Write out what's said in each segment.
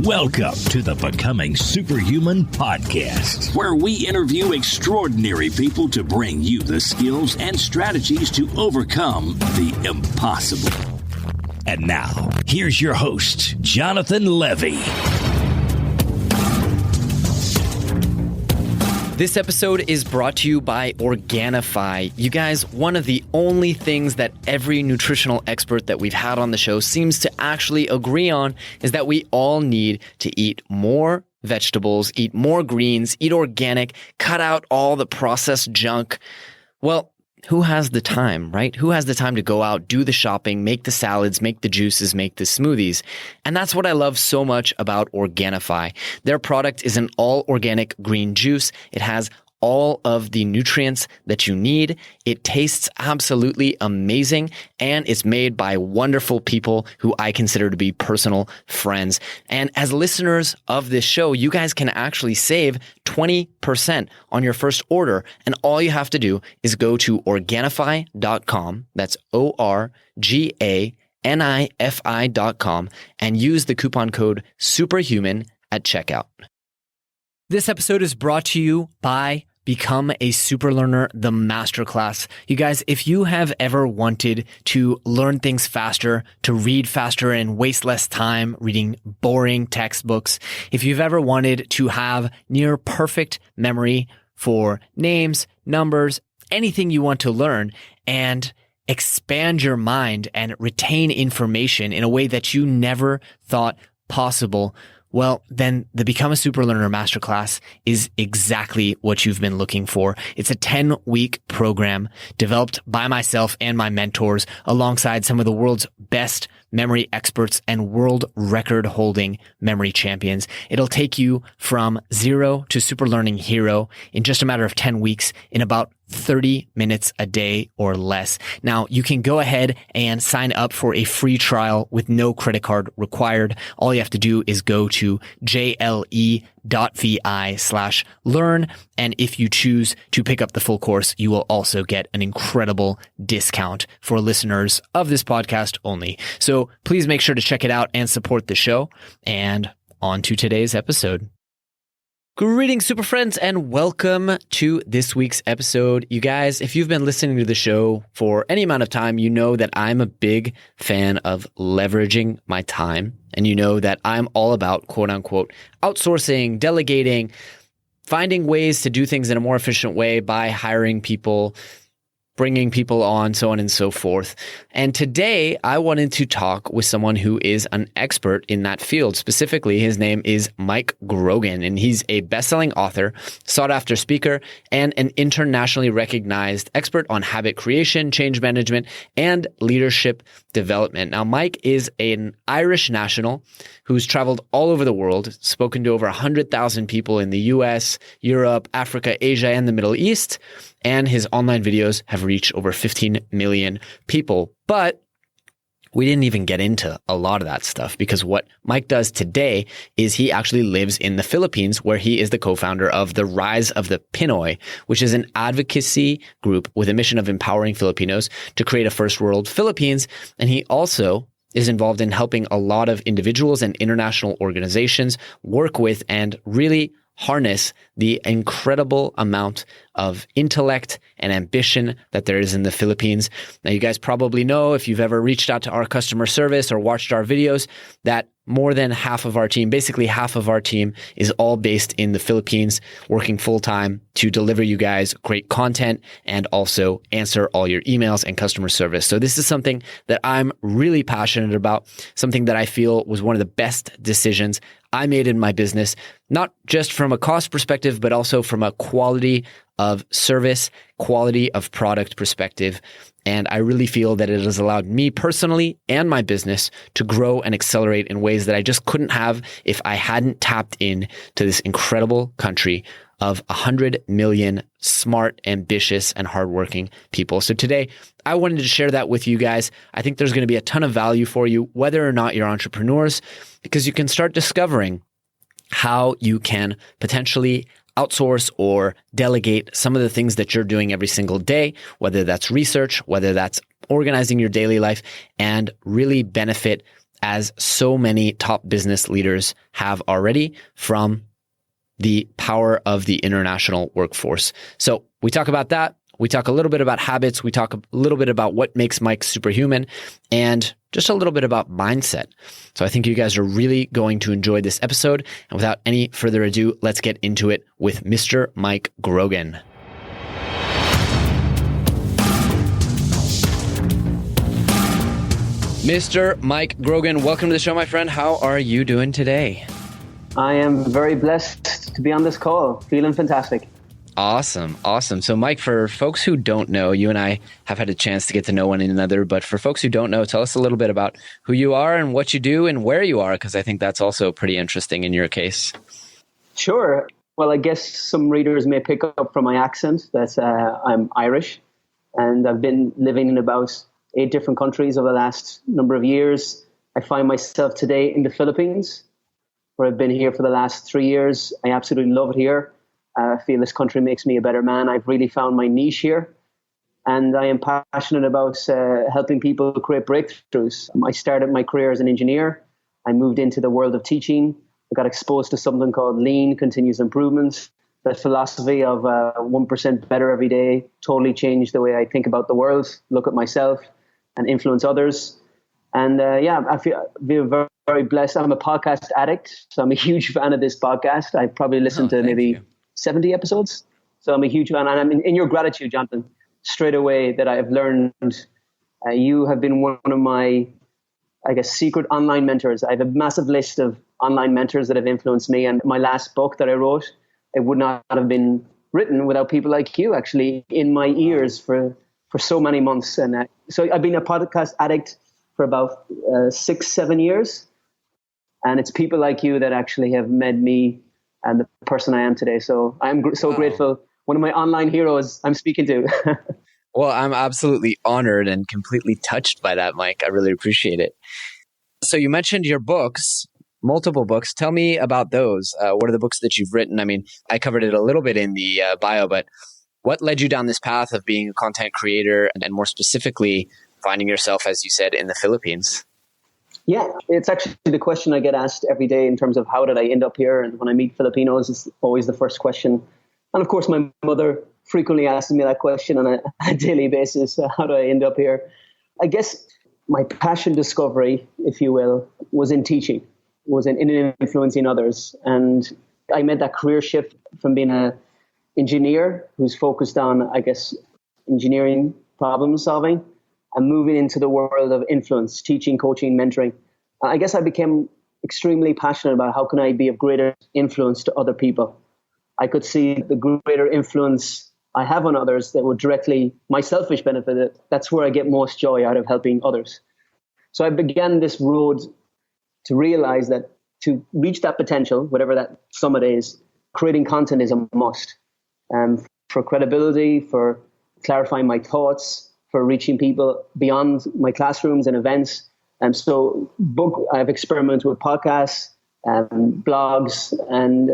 Welcome to the Becoming Superhuman podcast, where we interview extraordinary people to bring you the skills and strategies to overcome the impossible. And now, here's your host, Jonathan Levy. This episode is brought to you by Organifi. You guys, one of the only things that every nutritional expert that we've had on the show seems to actually agree on is that we all need to eat more vegetables, eat more greens, eat organic, cut out all the processed junk. Well, who has the time, right? Who has the time to go out, do the shopping, make the salads, make the juices, make the smoothies? And that's what I love so much about Organifi. Their product is an all-organic green juice. It has all of the nutrients that you need. It tastes absolutely amazing, and it's made by wonderful people who I consider to be personal friends. And as listeners of this show, you guys can actually save 20% on your first order. And all you have to do is go to Organifi.com. That's Organifi.com and use the coupon code SuperHuman at checkout. This episode is brought to you by Become a Super Learner, the Masterclass. You guys, if you have ever wanted to learn things faster, to read faster and waste less time reading boring textbooks, if you've ever wanted to have near perfect memory for names, numbers, anything you want to learn, and expand your mind and retain information in a way that you never thought possible, well, then the Become a Super Learner Masterclass is exactly what you've been looking for. It's a 10-week program developed by myself and my mentors alongside some of the world's best memory experts and world record holding memory champions. It'll take you from zero to super learning hero in just a matter of 10 weeks in about 30 minutes a day or less. Now, you can go ahead and sign up for a free trial with no credit card required. All you have to do is go to jle.vi/learn. And if you choose to pick up the full course, you will also get an incredible discount for listeners of this podcast only. So please make sure to check it out and support the show. And on to today's episode. Greetings, super friends, and welcome to this week's episode. You guys, if you've been listening to the show for any amount of time, you know that I'm a big fan of leveraging my time. And you know that I'm all about, quote unquote, outsourcing, delegating, finding ways to do things in a more efficient way by hiring people, bringing people on, so on and so forth. And today I wanted to talk with someone who is an expert in that field. Specifically, his name is Mike Grogan, and he's a best-selling author, sought-after speaker, and an internationally recognized expert on habit creation, change management, and leadership development. Now, Mike is an Irish national who's traveled all over the world, spoken to over 100,000 people in the US, Europe, Africa, Asia, and the Middle East. And his online videos have reached over 15 million people. But we didn't even get into a lot of that stuff because what Mike does today is he actually lives in the Philippines, where he is the co-founder of the Rise of the Pinoy, which is an advocacy group with a mission of empowering Filipinos to create a first world Philippines. And he also is involved in helping a lot of individuals and international organizations work with and really harness the incredible amount of intellect and ambition that there is in the Philippines. Now, you guys probably know, if you've ever reached out to our customer service or watched our videos, that more than half of our team, basically half of our team, is all based in the Philippines, working full-time to deliver you guys great content and also answer all your emails and customer service. So this is something that I'm really passionate about, something that I feel was one of the best decisions I made in my business, not just from a cost perspective, but also from a quality of service, quality of product perspective. And I really feel that it has allowed me personally and my business to grow and accelerate in ways that I just couldn't have if I hadn't tapped in to this incredible country of 100 million smart, ambitious, and hardworking people. So today, I wanted to share that with you guys. I think there's going to be a ton of value for you, whether or not you're entrepreneurs, because you can start discovering how you can potentially outsource or delegate some of the things that you're doing every single day, whether that's research, whether that's organizing your daily life, and really benefit as so many top business leaders have already, from the power of the international workforce. So we talk about that. We talk a little bit about habits. We talk a little bit about what makes Mike superhuman, and just a little bit about mindset. So I think you guys are really going to enjoy this episode. And without any further ado, let's get into it with Mr. Mike Grogan. Mr. Mike Grogan, welcome to the show, my friend. How are you doing today? I am very blessed to be on this call. Feeling fantastic. Awesome. So Mike, for folks who don't know, you and I have had a chance to get to know one another, but for folks who don't know, tell us a little bit about who you are and what you do and where you are, because I think that's also pretty interesting in your case. Sure. Well, I guess some readers may pick up from my accent that I'm Irish, and I've been living in about 8 different countries over the last number of years. I find myself today in the Philippines, where I've been here for the last 3 years. I absolutely love it here. I feel this country makes me a better man. I've really found my niche here, and I am passionate about helping people create breakthroughs. I started my career as an engineer. I moved into the world of teaching. I got exposed to something called lean, continuous improvement. That philosophy of 1% better every day totally changed the way I think about the world, look at myself, and influence others. And I feel very, very blessed. I'm a podcast addict, so I'm a huge fan of this podcast. I probably listened to maybe 70 episodes. So I'm a huge fan. And I'm in your gratitude, Jonathan, straight away that I have learned. You have been one of my, I guess, secret online mentors. I have a massive list of online mentors that have influenced me. And my last book that I wrote, it would not have been written without people like you actually in my ears for so many months. And so I've been a podcast addict for about 6-7 years. And it's people like you that actually have made me and the person I am today. So I'm grateful. One of my online heroes I'm speaking to. Well, I'm absolutely honored and completely touched by that, Mike. I really appreciate it. So you mentioned your books, multiple books. Tell me about those. What are the books that you've written? I mean, I covered it a little bit in the bio, but what led you down this path of being a content creator and more specifically finding yourself, as you said, in the Philippines? Yeah, it's actually the question I get asked every day in terms of how did I end up here? And when I meet Filipinos, it's always the first question. And of course, my mother frequently asks me that question on a daily basis. How do I end up here? I guess my passion discovery, if you will, was in teaching, was in influencing others. And I made that career shift from being an engineer who's focused on, I guess, engineering problem solving, and moving into the world of influence, teaching, coaching, mentoring. I guess I became extremely passionate about how can I be of greater influence to other people. I could see the greater influence I have on others that would directly, my selfish benefit, that's where I get most joy out of helping others. So I began this road to realize that to reach that potential, whatever that summit is, creating content is a must. For credibility, for clarifying my thoughts, for reaching people beyond my classrooms and events. And so I've experimented with podcasts, blogs, and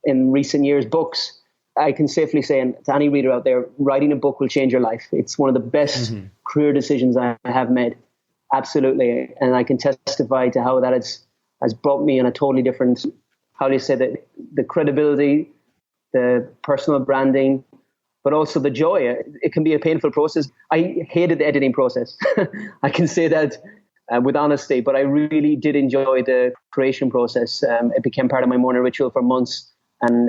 in recent years, books. I can safely say, and to any reader out there, writing a book will change your life. It's one of the best career decisions I have made. Absolutely. And I can testify to how that has brought me in a totally different, how do you say that, the credibility, the personal branding, but also the joy. It can be a painful process. I hated the editing process. I can say that with honesty, but I really did enjoy the creation process. It became part of my morning ritual for months. And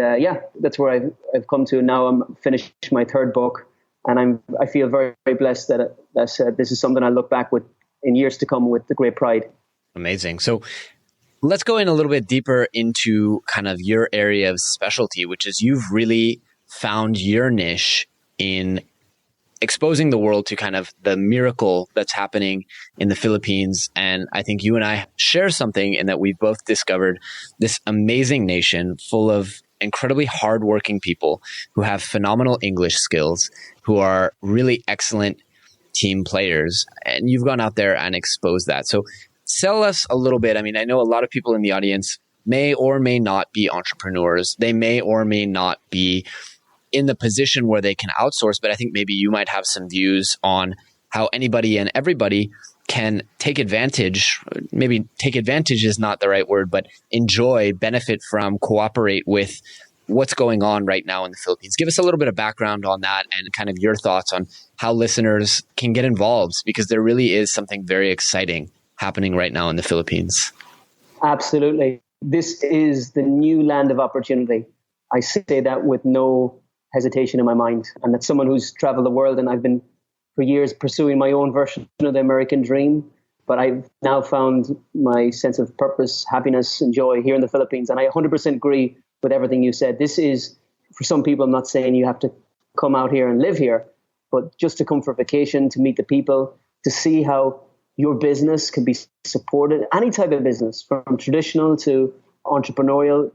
that's where I've come to now. I'm finished my 3rd book, and I feel very, very blessed that this is something I look back with in years to come with the great pride. Amazing. So let's go in a little bit deeper into kind of your area of specialty, which is you've really found your niche in exposing the world to kind of the miracle that's happening in the Philippines. And I think you and I share something in that we've both discovered this amazing nation full of incredibly hardworking people who have phenomenal English skills, who are really excellent team players. And you've gone out there and exposed that. So sell us a little bit. I mean, I know a lot of people in the audience may or may not be entrepreneurs. They may or may not be in the position where they can outsource, but I think maybe you might have some views on how anybody and everybody can take advantage, maybe take advantage is not the right word, but enjoy, benefit from, cooperate with what's going on right now in the Philippines. Give us a little bit of background on that and kind of your thoughts on how listeners can get involved, because there really is something very exciting happening right now in the Philippines. Absolutely. This is the new land of opportunity. I say that with no hesitation in my mind. And that's someone who's traveled the world, and I've been for years pursuing my own version of the American dream. But I've now found my sense of purpose, happiness, and joy here in the Philippines. And I 100% agree with everything you said. This is, for some people, I'm not saying you have to come out here and live here, but just to come for vacation, to meet the people, to see how your business can be supported. Any type of business, from traditional to entrepreneurial,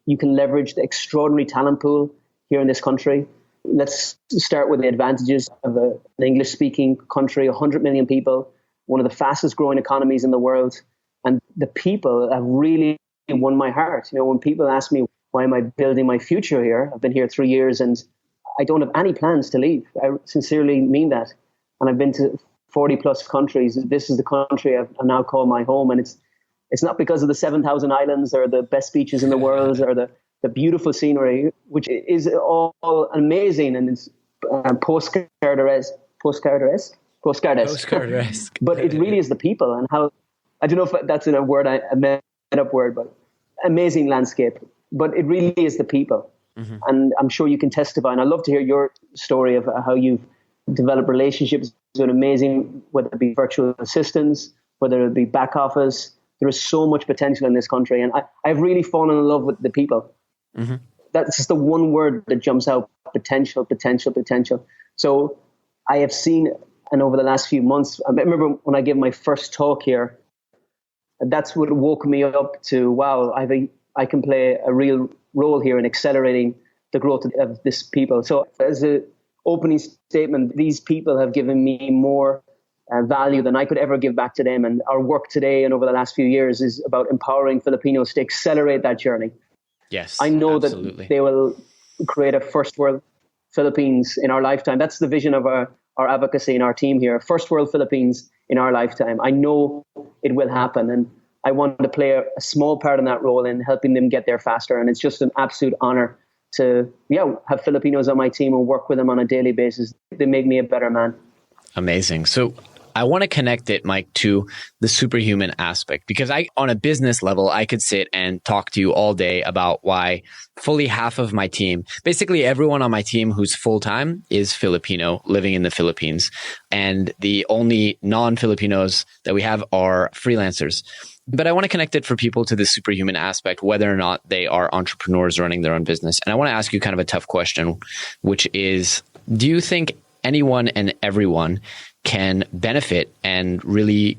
you can leverage the extraordinary talent pool here in this country. Let's start with the advantages of an English-speaking country, 100 million people, one of the fastest growing economies in the world. And the people have really won my heart. When people ask me, why am I building my future here? I've been here 3 years and I don't have any plans to leave. I sincerely mean that. And I've been to 40 plus countries. This is the country I now call my home. And it's not because of the 7,000 islands or the best beaches in the world or the beautiful scenery, which is all amazing and it's postcard-esque. But it really is the people and how, I don't know if that's a word, a made-up word, but amazing landscape. But it really is the people. Mm-hmm. And I'm sure you can testify. And I'd love to hear your story of how you've developed relationships with amazing, whether it be virtual assistants, whether it be back office. There is so much potential in this country. And I've really fallen in love with the people. Mm-hmm. That's just the one word that jumps out: potential, potential, potential. So I have seen, and over the last few months, I remember when I gave my first talk here, that's what woke me up to, wow, I can play a real role here in accelerating the growth of this people. So as an opening statement, these people have given me more value than I could ever give back to them. And our work today and over the last few years is about empowering Filipinos to accelerate that journey. Yes, I know absolutely. That they will create a first world Philippines in our lifetime. That's the vision of our advocacy and our team here. First world Philippines in our lifetime. I know it will happen. And I want to play a small part in that role in helping them get there faster. And it's just an absolute honor to have Filipinos on my team and work with them on a daily basis. They make me a better man. Amazing. So I want to connect it, Mike, to the superhuman aspect, because on a business level, I could sit and talk to you all day about why fully half of my team, basically everyone on my team who's full-time, is Filipino, living in the Philippines. And the only non-Filipinos that we have are freelancers. But I want to connect it for people to the superhuman aspect, whether or not they are entrepreneurs running their own business. And I want to ask you kind of a tough question, which is, do you think anyone and everyone can benefit and really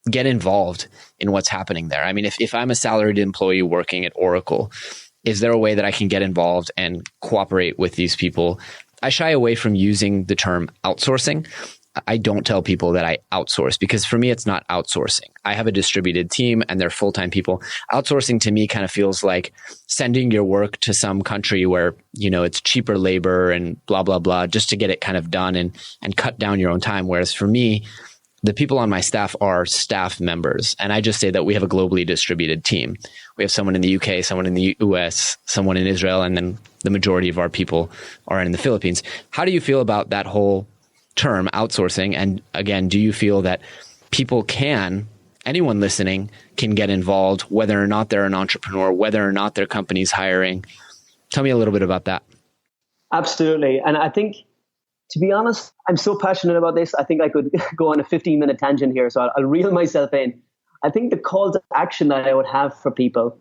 get involved in what's happening there? I mean, if I'm a salaried employee working at Oracle, is there a way that I can get involved and cooperate with these people? I shy away from using the term outsourcing. I don't tell people that I outsource, because for me, it's not outsourcing. I have a distributed team and they're full-time people. Outsourcing to me kind of feels like sending your work to some country where, it's cheaper labor and blah, blah, blah, just to get it kind of done and cut down your own time. Whereas for me, the people on my staff are staff members. And I just say that we have a globally distributed team. We have someone in the UK, someone in the US, someone in Israel, and then the majority of our people are in the Philippines. How do you feel about that whole term, outsourcing? And again, do you feel that anyone listening can get involved, whether or not they're an entrepreneur, whether or not their company's hiring? Tell me a little bit about that. Absolutely. And I think, to be honest, I'm so passionate about this. I think I could go on a 15-minute tangent here, so I'll reel myself in. I think the call to action that I would have for people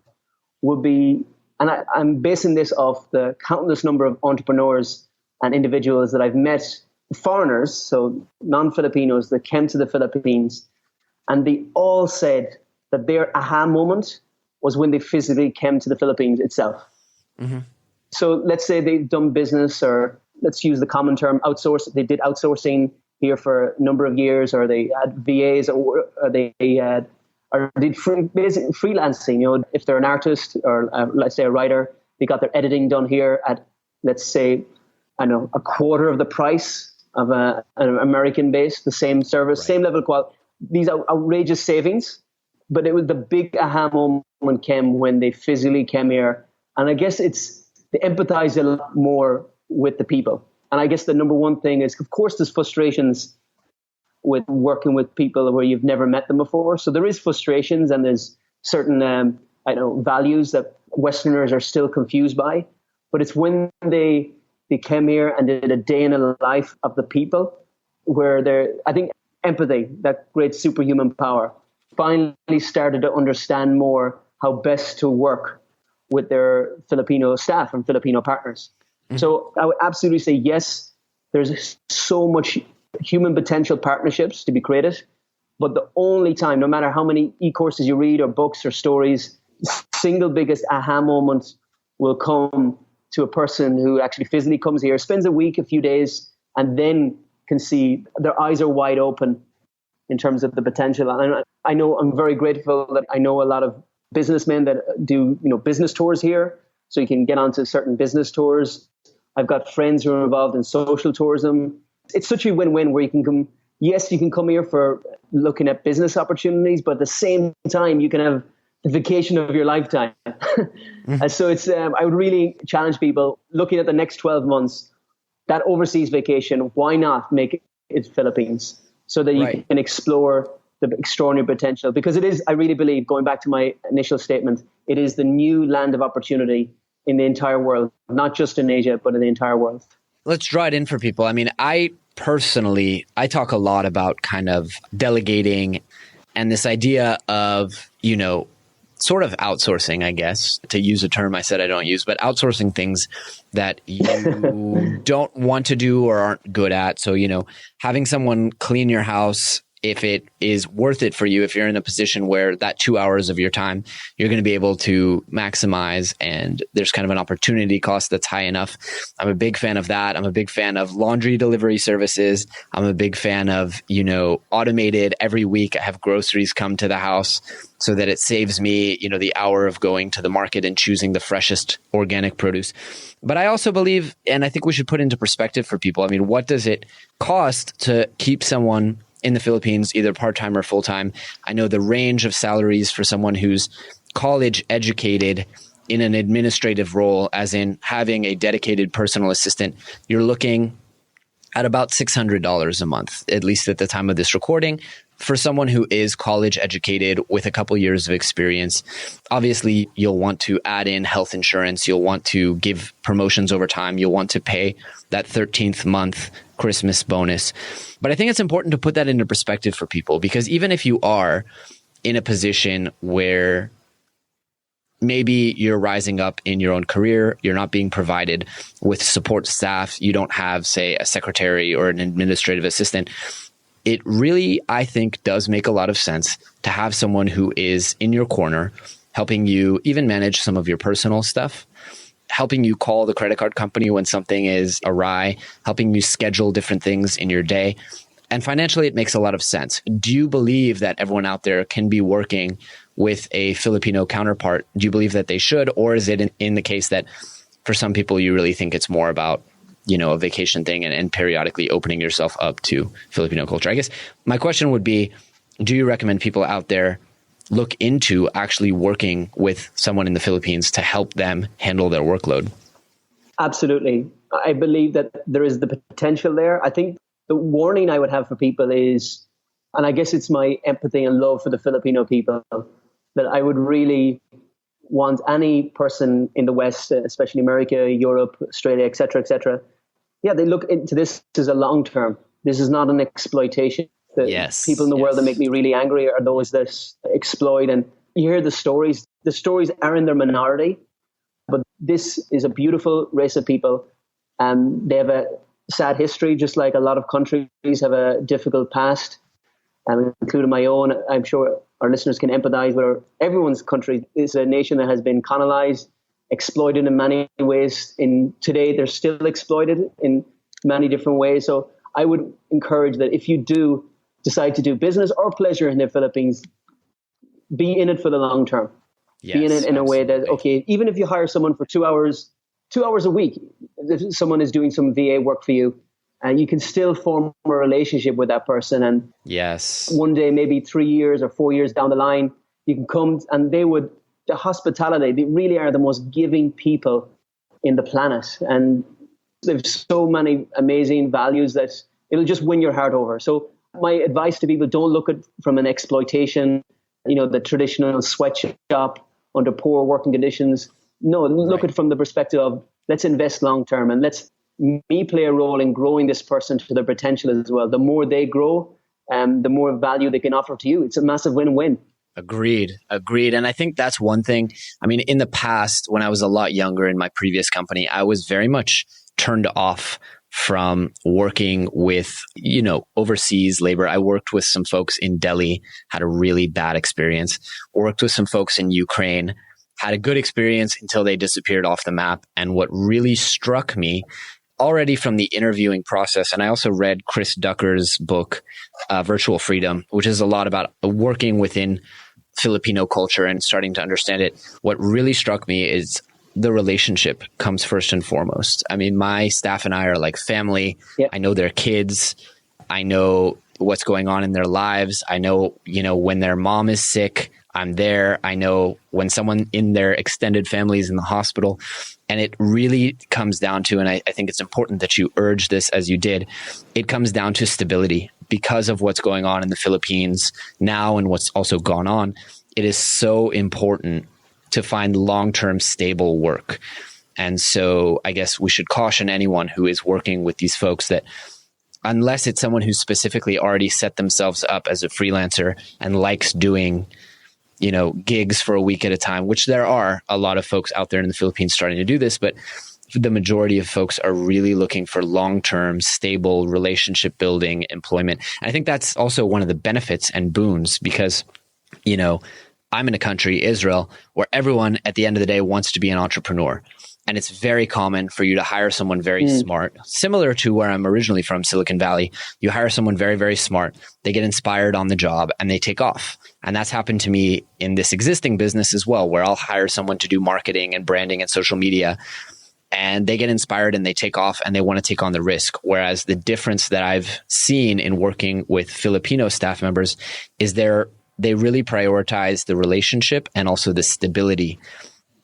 would be, and I'm basing this off the countless number of entrepreneurs and individuals that I've met, foreigners, so non-Filipinos, that came to the Philippines, and they all said that their aha moment was when they physically came to the Philippines itself. Mm-hmm. So let's say they've done business, or let's use the common term, outsource. They did outsourcing here for a number of years, or they had VAs, or they did freelancing. If they're an artist or let's say a writer, they got their editing done here at, let's say, a quarter of the price of an American base, the same service, right, same level of quality. these outrageous savings, but it was the big aha moment came when they physically came here. And I guess they empathize a lot more with the people. And I guess the number one thing is, of course, there's frustrations with working with people where you've never met them before. So there is frustrations, and there's certain, values that Westerners are still confused by. But it's when they came here and did a day in the life of the people where I think empathy, that great superhuman power, finally started to understand more how best to work with their Filipino staff and Filipino partners. Mm-hmm. So I would absolutely say yes, there's so much human potential partnerships to be created. But the only time, no matter how many e-courses you read or books or stories, single biggest aha moment will come to a person who actually physically comes here, spends a week, a few days, and then can see their eyes are wide open in terms of the potential. And I know I'm very grateful that I know a lot of businessmen that do, business tours here. So you can get onto certain business tours. I've got friends who are involved in social tourism. It's such a win-win where you can come. Yes, you can come here for looking at business opportunities, but at the same time, you can have the vacation of your lifetime. Mm-hmm. So I would really challenge people looking at the next 12 months, that overseas vacation, why not make it Philippines so that you can explore the extraordinary potential? Because it is, I really believe, going back to my initial statement, it is the new land of opportunity in the entire world, not just in Asia, but in the entire world. Let's draw it in for people. I mean, I talk a lot about kind of delegating and this idea of, sort of outsourcing, I guess, to use a term I said I don't use, but outsourcing things that you don't want to do or aren't good at. So, having someone clean your house, if it is worth it for you, if you're in a position where that 2 hours of your time, you're going to be able to maximize, and there's kind of an opportunity cost that's high enough. I'm a big fan of that. I'm a big fan of laundry delivery services. I'm a big fan of, automated every week. I have groceries come to the house so that it saves me, the hour of going to the market and choosing the freshest organic produce. But I also believe, and I think we should put into perspective for people, I mean, what does it cost to keep someone in the Philippines, either part-time or full-time? I know the range of salaries for someone who's college educated in an administrative role, as in having a dedicated personal assistant, you're looking at about $600 a month, at least at the time of this recording. For someone who is college educated with a couple years of experience, obviously you'll want to add in health insurance. You'll want to give promotions over time. You'll want to pay that 13th month Christmas bonus. But I think it's important to put that into perspective for people, because even if you are in a position where maybe you're rising up in your own career, you're not being provided with support staff, you don't have, say, a secretary or an administrative assistant, it really, I think, does make a lot of sense to have someone who is in your corner, helping you even manage some of your personal stuff, helping you call the credit card company when something is awry, helping you schedule different things in your day. And financially, it makes a lot of sense. Do you believe that everyone out there can be working with a Filipino counterpart? Do you believe that they should? Or is it in the case that for some people, you really think it's more about, a vacation thing and periodically opening yourself up to Filipino culture? I guess my question would be, do you recommend people out there look into actually working with someone in the Philippines to help them handle their workload? Absolutely. I believe that there is the potential there. I think the warning I would have for people is, and I guess it's my empathy and love for the Filipino people, that I would really want any person in the West, especially America, Europe, Australia, et cetera, they look into this as a long term. This is not an exploitation. The people in the world that make me really angry are those that exploit. And you hear the stories. The stories are in their minority, but this is a beautiful race of people. They have a sad history, just like a lot of countries have a difficult past, including my own. I'm sure our listeners can empathize with everyone's country. Is a nation that has been colonized, exploited in many ways. Today, they're still exploited in many different ways. So I would encourage that if you do decide to do business or pleasure in the Philippines, be in it for the long term. Yes, be in it in a way that, okay, even if you hire someone for 2 hours a week, if someone is doing some VA work for you, and you can still form a relationship with that person. And yes, one day, maybe 3 years or 4 years down the line, you can come and the hospitality, they really are the most giving people in the planet. And there's so many amazing values that it'll just win your heart over. So my advice to people, don't look at it from an exploitation, the traditional sweatshop under poor working conditions. No, look at it from the perspective of, let's invest long term, and let's me play a role in growing this person to their potential as well. The more they grow, the more value they can offer to you. It's a massive win-win. Agreed. And I think that's one thing. I mean, in the past, when I was a lot younger in my previous company, I was very much turned off from working with, overseas labor. I worked with some folks in Delhi, had a really bad experience. Worked with some folks in Ukraine, had a good experience until they disappeared off the map. And what really struck me already from the interviewing process, and I also read Chris Ducker's book, Virtual Freedom, which is a lot about working within Filipino culture and starting to understand it. What really struck me is the relationship comes first and foremost. I mean, my staff and I are like family. Yep. I know their kids. I know what's going on in their lives. I know, when their mom is sick, I'm there. I know when someone in their extended family is in the hospital. And it really comes down to, and I think it's important that you urge this as you did, it comes down to stability. Because of what's going on in the Philippines now and what's also gone on, it is so important to find long-term stable work. And so I guess we should caution anyone who is working with these folks that unless it's someone who's specifically already set themselves up as a freelancer and likes doing, gigs for a week at a time, which there are a lot of folks out there in the Philippines starting to do this, but the majority of folks are really looking for long-term, stable relationship building employment. And I think that's also one of the benefits and boons because, I'm in a country, Israel, where everyone at the end of the day wants to be an entrepreneur. And it's very common for you to hire someone very smart, similar to where I'm originally from, Silicon Valley. You hire someone very, very smart. They get inspired on the job and they take off. And that's happened to me in this existing business as well, where I'll hire someone to do marketing and branding and social media. And they get inspired and they take off and they want to take on the risk. Whereas the difference that I've seen in working with Filipino staff members is they really prioritize the relationship and also the stability.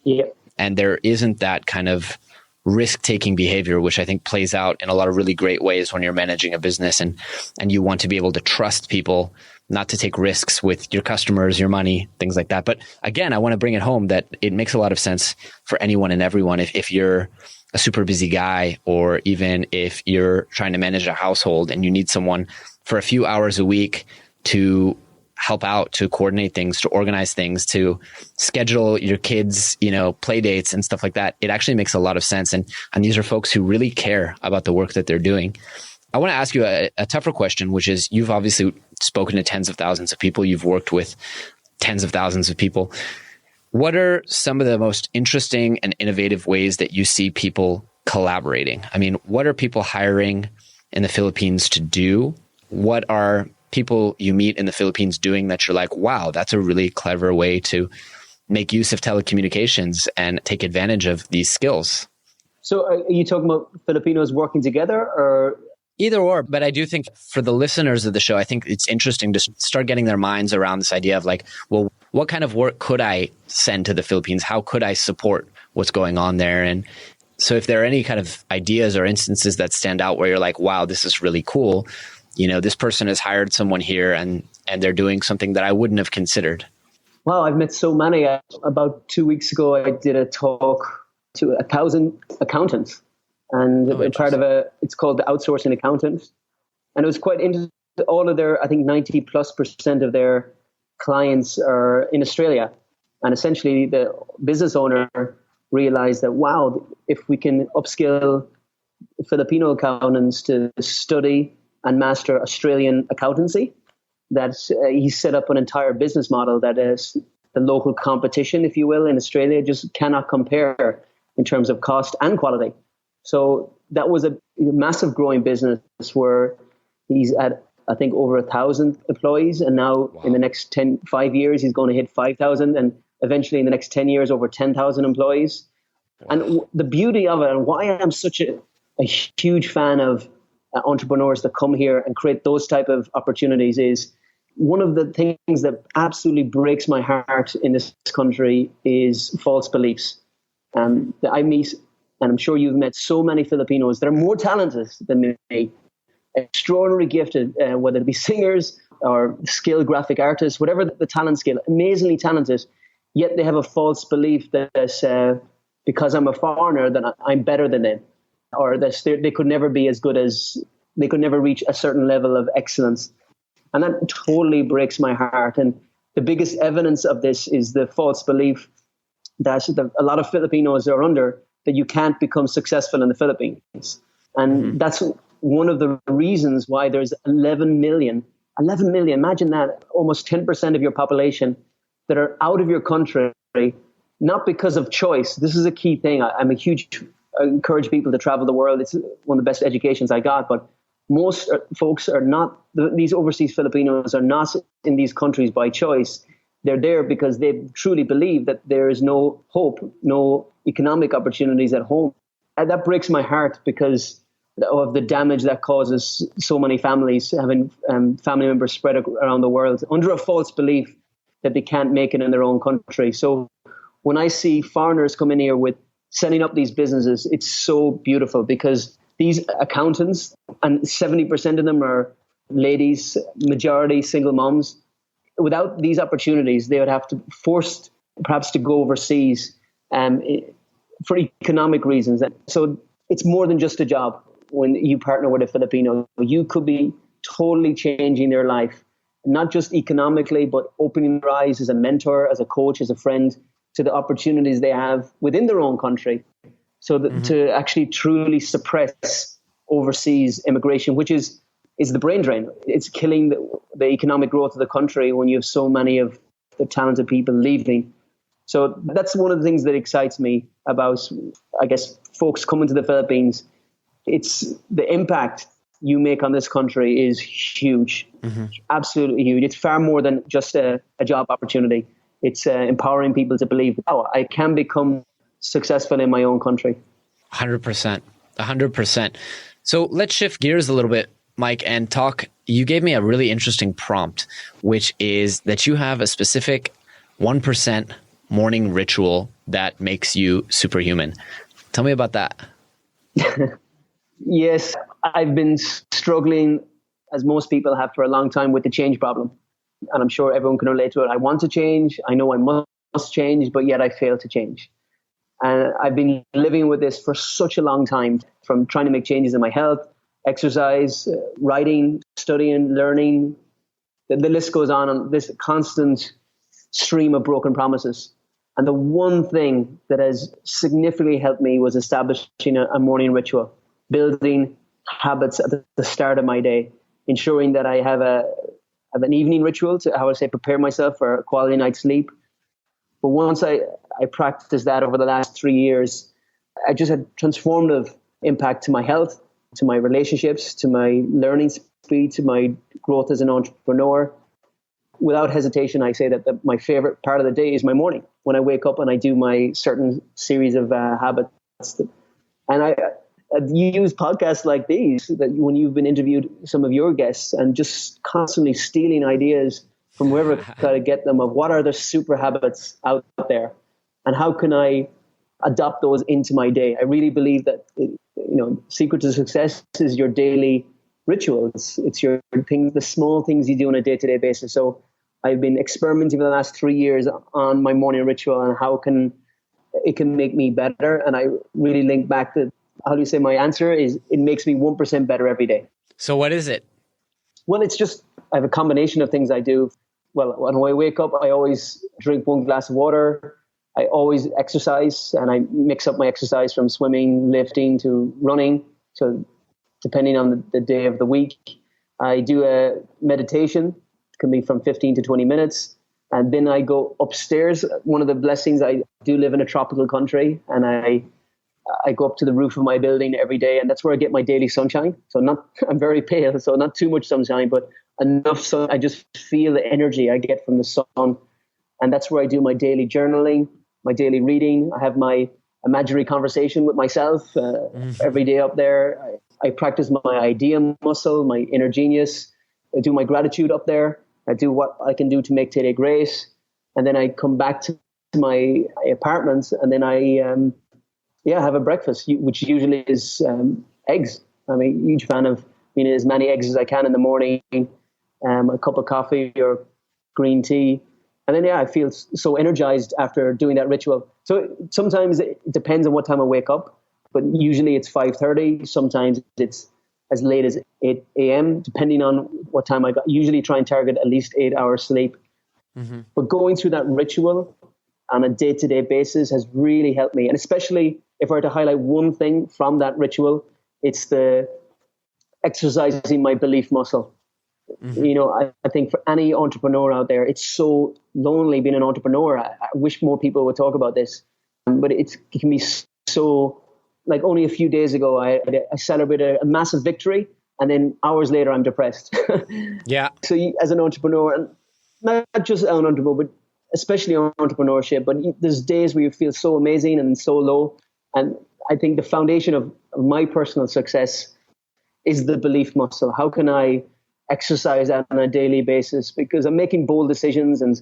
Yeah. And there isn't that kind of risk-taking behavior, which I think plays out in a lot of really great ways when you're managing a business and you want to be able to trust people, not to take risks with your customers, your money, things like that. But again, I want to bring it home that it makes a lot of sense for anyone and everyone. If you're a super busy guy, or even if you're trying to manage a household and you need someone for a few hours a week to help out, to coordinate things, to organize things, to schedule your kids, play dates and stuff like that, it actually makes a lot of sense. And these are folks who really care about the work that they're doing. I want to ask you a tougher question, which is, you've obviously spoken to tens of thousands of people. You've worked with tens of thousands of people. What are some of the most interesting and innovative ways that you see people collaborating? I mean, what are people hiring in the Philippines to do? What are people you meet in the Philippines doing that you're like, wow, that's a really clever way to make use of telecommunications and take advantage of these skills? So are you talking about Filipinos working together, or? Either or, but I do think for the listeners of the show, I think it's interesting to start getting their minds around this idea of like, well, what kind of work could I send to the Philippines? How could I support what's going on there? And so if there are any kind of ideas or instances that stand out where you're like, wow, this is really cool. This person has hired someone here and they're doing something that I wouldn't have considered. Wow, I've met so many. About 2 weeks ago, I did a talk to 1,000 accountants. And part of it's called the Outsourcing Accountants. And it was quite interesting. All of their, I think 90+% of their clients are in Australia. And essentially the business owner realized that, wow, if we can upskill Filipino accountants to study and master Australian accountancy, that he set up an entire business model that is the local competition, if you will, in Australia just cannot compare in terms of cost and quality. So that was a massive growing business where he's at, I think, over 1,000 employees. And now in the next 5 years, he's going to hit 5,000. And eventually in the next 10 years, over 10,000 employees. And the beauty of it, and why I'm such a huge fan of entrepreneurs that come here and create those type of opportunities is one of the things that absolutely breaks my heart in this country is false beliefs. That I meet, and I'm sure you've met so many Filipinos that are more talented than me, extraordinarily gifted, whether it be singers or skilled graphic artists, whatever the talent skill, amazingly talented, yet they have a false belief that because I'm a foreigner, that I'm better than them, or that they could never be as good as, they could never reach a certain level of excellence. And that totally breaks my heart. And the biggest evidence of this is the false belief that a lot of Filipinos are under, that you can't become successful in the Philippines. And that's one of the reasons why there's 11 million, imagine that, almost 10% of your population that are out of your country, not because of choice. This is a key thing. I encourage people to travel the world. It's one of the best educations I got, but most folks are not, these overseas Filipinos are not in these countries by choice. They're there because they truly believe that there is no hope, no economic opportunities at home. And that breaks my heart because of the damage that causes so many families, having family members spread around the world under a false belief that they can't make it in their own country. So when I see foreigners come in here with setting up these businesses, it's so beautiful because these accountants, and 70% of them are ladies, majority single moms. Without these opportunities, they would have to forced perhaps to go overseas for economic reasons. So it's more than just a job. When you partner with a Filipino, you could be totally changing their life, not just economically, but opening their eyes as a mentor, as a coach, as a friend, to the opportunities they have within their own country. So to actually truly suppress overseas immigration, which is the brain drain. It's killing the economic growth of the country when you have so many of the talented people leaving. So that's one of the things that excites me about, I guess, folks coming to the Philippines. It's the impact you make on this country is huge, absolutely huge. It's far more than just a job opportunity. It's empowering people to believe, wow, I can become successful in my own country. 100%. 100%. So let's shift gears a little bit, Mike, and talk. You gave me a really interesting prompt, which is that you have a specific 1% morning ritual that makes you superhuman. Tell me about that. Yes, I've been struggling, as most people have, for a long time with the change problem. And I'm sure everyone can relate to it. I want to change. I know I must change, but yet I fail to change. And I've been living with this for such a long time, from trying to make changes in my health, exercise, writing, studying, learning. The list goes on this constant stream of broken promises. And the one thing that has significantly helped me was establishing a morning ritual, building habits at the start of my day, ensuring that I have an evening ritual to, how I say, prepare myself for a quality night's sleep. But once I practiced that over the last 3 years, I just had transformative impact to my health, to my relationships, to my learning speed, to my growth as an entrepreneur. Without hesitation, I say that my favorite part of the day is my morning, when I wake up and I do my certain series of habits. And I use podcasts like these, that when you've been interviewed, some of your guests, and just constantly stealing ideas from wherever I try to get them of what are the super habits out there and how can I adopt those into my day. I really believe that, secret to success is your daily rituals. It's your things, the small things you do on a day-to-day basis. So I've been experimenting for the last 3 years on my morning ritual and how it can make me better. And I really link back to, how do you say, my answer is it makes me 1% better every day. So what is it? Well, it's just, I have a combination of things I do. Well, when I wake up, I always drink 1 glass of water. I always exercise, and I mix up my exercise from swimming, lifting to running. So depending on the day of the week, I do a meditation. It can be from 15 to 20 minutes. And then I go upstairs. One of the blessings, I do live in a tropical country, and I go up to the roof of my building every day, and that's where I get my daily sunshine. So I'm very pale, so not too much sunshine, but enough sun. I just feel the energy I get from the sun. And that's where I do my daily journaling, my daily reading. I have my imaginary conversation with myself every day up there. I practice my idea muscle, my inner genius. I do my gratitude up there. I do what I can do to make today great. And then I come back to my apartment, and then I have a breakfast, which usually is eggs. I'm a huge fan of eating as many eggs as I can in the morning, a cup of coffee or green tea. And then, I feel so energized after doing that ritual. So sometimes it depends on what time I wake up, but usually it's 5:30. Sometimes it's as late as 8 a.m., depending on what time I got. Usually try and target at least 8 hours sleep. Mm-hmm. But going through that ritual on a day-to-day basis has really helped me. And especially if I were to highlight one thing from that ritual, it's the exercising my belief muscle. Mm-hmm. I think for any entrepreneur out there, it's so lonely being an entrepreneur. I wish more people would talk about this. But it can be so, like only a few days ago, I celebrated a massive victory, and then hours later, I'm depressed. Yeah. So as an entrepreneur, and not just an entrepreneur, but especially on entrepreneurship, but there's days where you feel so amazing and so low. And I think the foundation of my personal success is the belief muscle. How can I exercise that on a daily basis? Because I'm making bold decisions and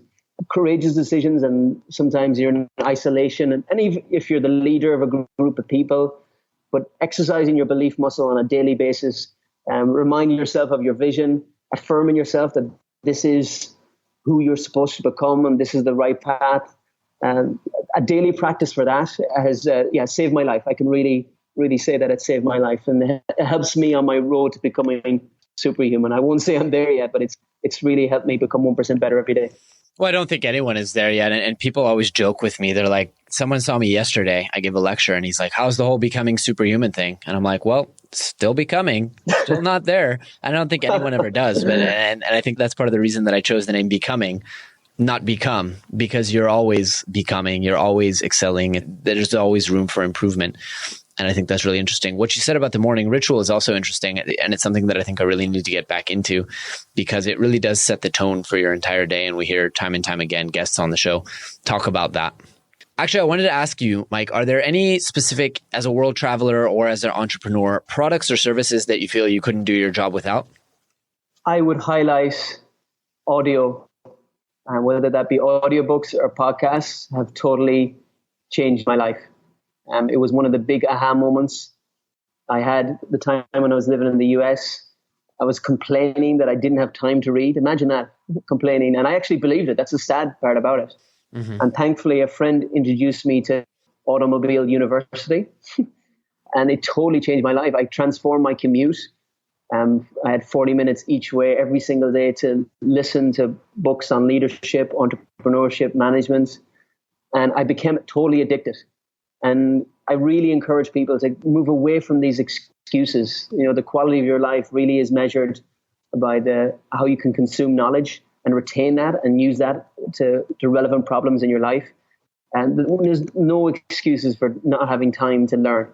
courageous decisions, and sometimes you're in isolation. And if you're the leader of a group of people, but exercising your belief muscle on a daily basis, reminding yourself of your vision, affirming yourself that this is who you're supposed to become and this is the right path. A daily practice for that has saved my life. I can really, really say that it saved my life, and it helps me on my road to becoming superhuman. I won't say I'm there yet, but it's really helped me become 1% better every day. Well, I don't think anyone is there yet. And people always joke with me. They're like, someone saw me yesterday. I gave a lecture and he's like, how's the whole becoming superhuman thing? And I'm like, well, still becoming, still not there. I don't think anyone ever does. But and I think that's part of the reason that I chose the name Becoming, not Become, because you're always becoming, you're always excelling. There's always room for improvement. And I think that's really interesting. What you said about the morning ritual is also interesting. And it's something that I think I really need to get back into, because it really does set the tone for your entire day. And we hear time and time again, guests on the show talk about that. Actually, I wanted to ask you, Mike, are there any specific, as a world traveler or as an entrepreneur, products or services that you feel you couldn't do your job without? I would highlight audio, and whether that be audiobooks or podcasts have totally changed my life. It was one of the big aha moments I had the time when I was living in the US. I was complaining that I didn't have time to read. Imagine that, complaining. And I actually believed it. That's the sad part about it. Mm-hmm. And thankfully, a friend introduced me to Automobile University, and it totally changed my life. I transformed my commute. I had 40 minutes each way every single day to listen to books on leadership, entrepreneurship, management. And I became totally addicted. And I really encourage people to move away from these excuses. The quality of your life really is measured by how you can consume knowledge and retain that and use that to relevant problems in your life. And there's no excuses for not having time to learn.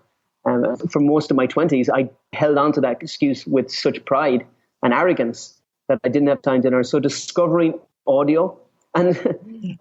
For most of my 20s, I held on to that excuse with such pride and arrogance that I didn't have time to learn. So discovering audio, and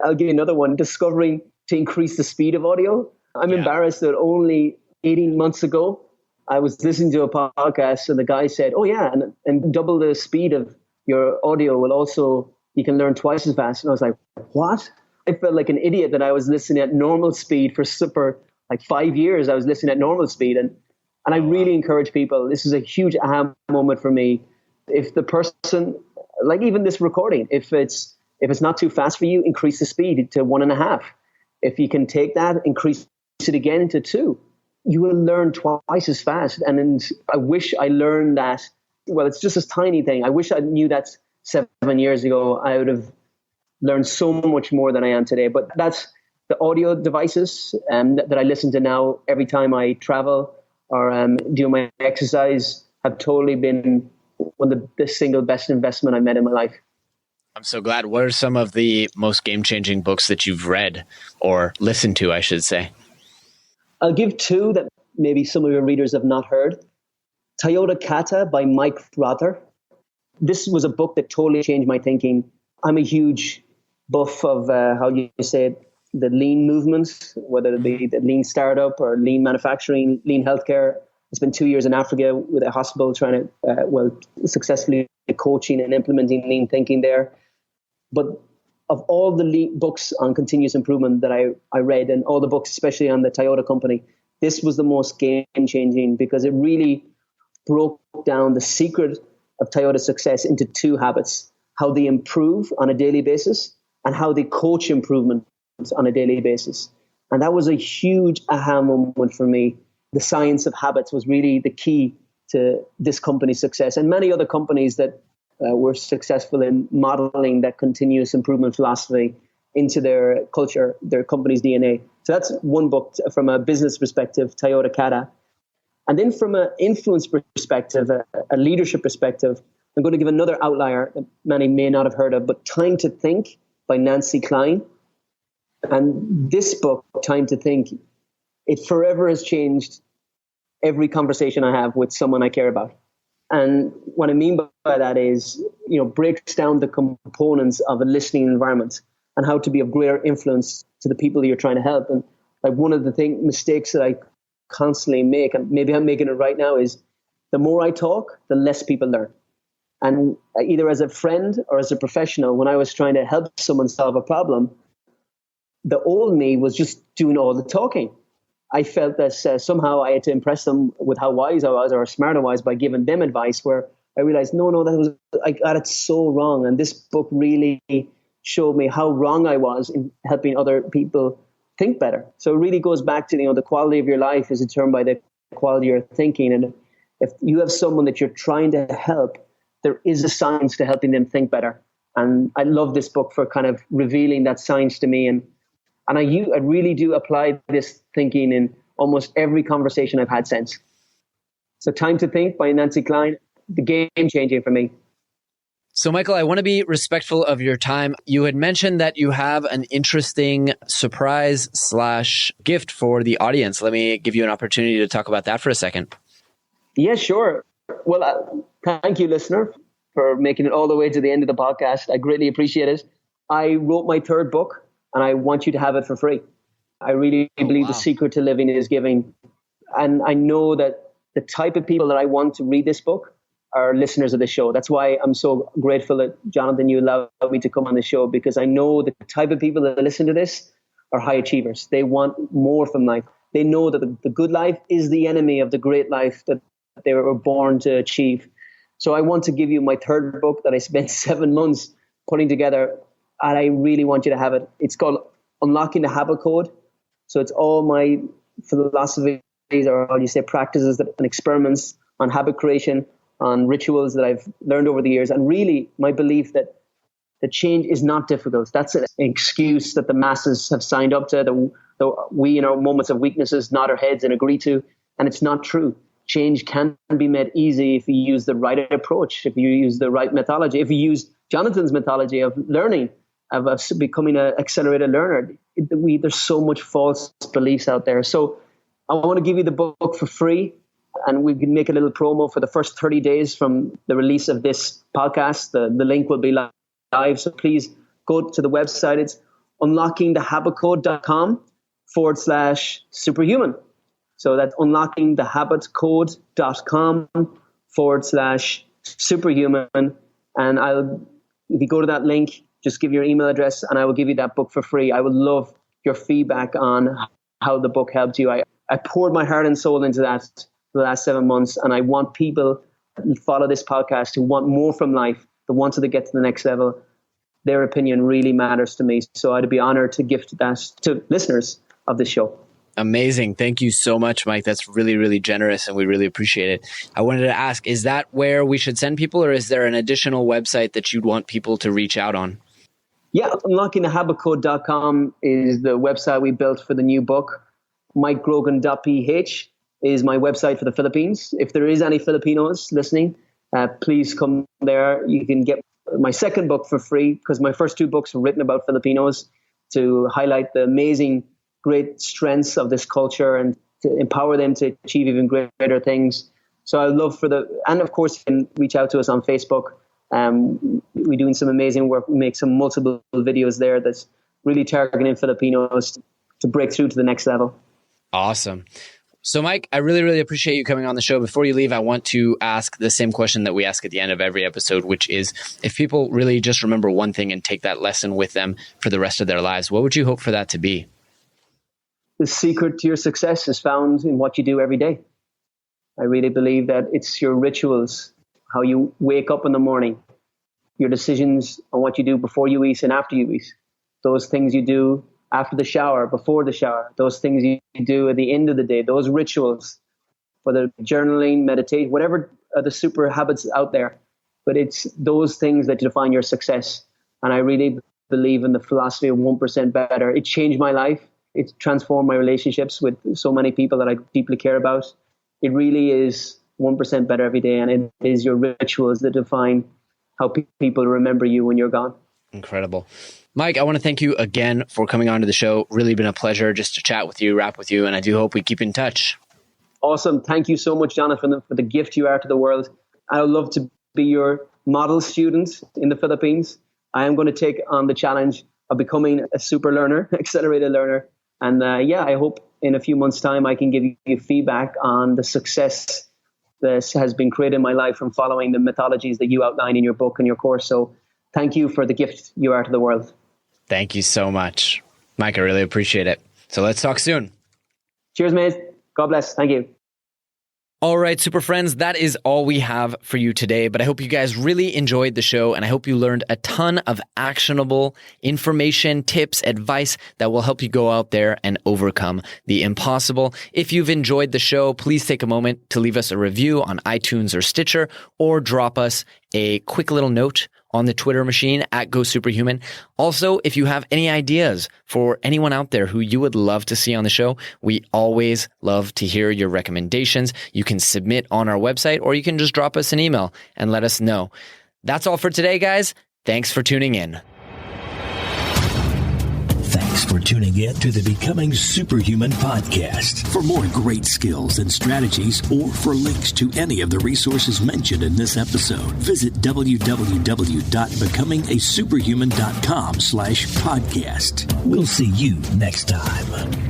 I'll give you another one, discovering to increase the speed of audio. I'm embarrassed that only 18 months ago, I was listening to a podcast and the guy said, oh yeah, and double the speed of your audio will also, you can learn twice as fast. And I was like, what? I felt like an idiot that I was listening at normal speed for like 5 years. I was listening at normal speed. And I really encourage people, this is a huge aha moment for me. If the person, like even this recording, if it's not too fast for you, increase the speed to 1.5. If you can take that, increase it again to 2, you will learn twice as fast. And I wish I learned that. Well, it's just this tiny thing. I wish I knew that 7 years ago. I would have learned so much more than I am today. But that's the audio devices that I listen to now every time I travel or do my exercise have totally been one of the single best investment I've made in my life. I'm so glad. What are some of the most game-changing books that you've read or listened to, I should say? I'll give 2 that maybe some of your readers have not heard. Toyota Kata by Mike Grogan. This was a book that totally changed my thinking. I'm a huge buff of, how you say it, the lean movement, whether it be the lean startup or lean manufacturing, lean healthcare. spent 2 years in Africa with a hospital trying to, successfully coaching and implementing lean thinking there. But of all the books on continuous improvement that I read, and all the books, especially on the Toyota company, this was the most game-changing, because it really broke down the secret of Toyota's success into 2 habits: how they improve on a daily basis and how they coach improvement on a daily basis. And that was a huge aha moment for me. The science of habits was really the key to this company's success, and many other companies that were successful in modeling that continuous improvement philosophy into their culture, their company's DNA. So that's one book from a business perspective, Toyota Kata. And then from an influence perspective, a leadership perspective, I'm going to give another outlier that many may not have heard of, but Time to Think by Nancy Klein. And this book, Time to Think, it forever has changed every conversation I have with someone I care about. And what I mean by that is, breaks down the components of a listening environment and how to be of greater influence to the people you're trying to help. And like one of the mistakes that I constantly make, and maybe I'm making it right now, is the more I talk, the less people learn. And either as a friend or as a professional, when I was trying to help someone solve a problem, the old me was just doing all the talking. I felt that somehow I had to impress them with how wise I was, or smart I was, by giving them advice, where I realized, I got it so wrong. And this book really showed me how wrong I was in helping other people think better. So it really goes back to, the quality of your life is determined by the quality of your thinking. And if you have someone that you're trying to help, there is a science to helping them think better. And I love this book for kind of revealing that science to me. And I really do apply this thinking in almost every conversation I've had since. So Time to Think by Nancy Klein, the game changing for me. So Michael, I want to be respectful of your time. You had mentioned that you have an interesting surprise / gift for the audience. Let me give you an opportunity to talk about that for a second. Yeah, sure. Well, thank you, listener, for making it all the way to the end of the podcast. I greatly appreciate it. I wrote my 3rd book, and I want you to have it for free. I really believe the secret to living is giving. And I know that the type of people that I want to read this book are listeners of the show. That's why I'm so grateful that, Jonathan, you allowed me to come on the show, because I know the type of people that listen to this are high achievers. They want more from life. They know that the good life is the enemy of the great life that they were born to achieve. So I want to give you my 3rd book that I spent 7 months putting together, and I really want you to have it. It's called Unlocking the Habit Code. So it's all my philosophies, or how do you say, practices and experiments on habit creation, on rituals that I've learned over the years. And really my belief that the change is not difficult. That's an excuse that the masses have signed up to, that we in our moments of weaknesses nod our heads and agree to. And it's not true. Change can be made easy if you use the right approach, if you use the right methodology, if you use Jonathan's methodology of learning, of becoming an accelerated learner. There's so much false beliefs out there. So I want to give you the book for free, and we can make a little promo for the first 30 days from the release of this podcast. The link will be live. So please go to the website. It's unlockingthehabitcode.com/superhuman. So that's unlockingthehabitcode.com/superhuman. And if you go to that link, just give your email address and I will give you that book for free. I would love your feedback on how the book helped you. I poured my heart and soul into that for the last 7 months. And I want people who follow this podcast who want more from life, that want to get to the next level. Their opinion really matters to me. So I'd be honored to gift that to listeners of the show. Amazing. Thank you so much, Mike. That's really, really generous and we really appreciate it. I wanted to ask, is that where we should send people, or is there an additional website that you'd want people to reach out on? Yeah, unlockingthehabitcode.com is the website we built for the new book. MikeGrogan.ph is my website for the Philippines. If there is any Filipinos listening, please come there. You can get my 2nd book for free, because my first 2 books were written about Filipinos to highlight the amazing, great strengths of this culture and to empower them to achieve even greater things. So I love and of course, you can reach out to us on Facebook. We're doing some amazing work. We make some multiple videos there that's really targeting Filipinos to break through to the next level. Awesome. So Mike, I really, really appreciate you coming on the show. Before you leave, I want to ask the same question that we ask at the end of every episode, which is if people really just remember one thing and take that lesson with them for the rest of their lives, what would you hope for that to be? The secret to your success is found in what you do every day. I really believe that it's your rituals, how you wake up in the morning, your decisions on what you do before you eat and after you eat, those things you do after the shower, before the shower, those things you do at the end of the day, those rituals, whether journaling, meditate, whatever are the super habits out there. But it's those things that define your success. And I really believe in the philosophy of 1% better. It changed my life. It transformed my relationships with so many people that I deeply care about. It really is 1% better every day. And it is your rituals that define how people remember you when you're gone. Incredible. Mike, I want to thank you again for coming on to the show. Really been a pleasure just to chat with you, rap with you, and I do hope we keep in touch. Awesome. Thank you so much, Jonathan, for the gift you are to the world. I would love to be your model student in the Philippines. I am going to take on the challenge of becoming a super learner, accelerated learner. And I hope in a few months' time I can give you feedback on the success that has been created in my life from following the methodologies that you outline in your book and your course. So thank you for the gift you are to the world. Thank you so much. Mike, I really appreciate it. So let's talk soon. Cheers, mate. God bless. Thank you. All right, super friends, that is all we have for you today. But I hope you guys really enjoyed the show, and I hope you learned a ton of actionable information, tips, advice that will help you go out there and overcome the impossible. If you've enjoyed the show, please take a moment to leave us a review on iTunes or Stitcher, or drop us a quick little note on the Twitter machine at GoSuperHuman. Also, if you have any ideas for anyone out there who you would love to see on the show, we always love to hear your recommendations. You can submit on our website, or you can just drop us an email and let us know. That's all for today, guys. Thanks for tuning in. Thanks for tuning in to the Becoming Superhuman podcast. For more great skills and strategies, or for links to any of the resources mentioned in this episode, visit www.becomingasuperhuman.com/podcast. We'll see you next time.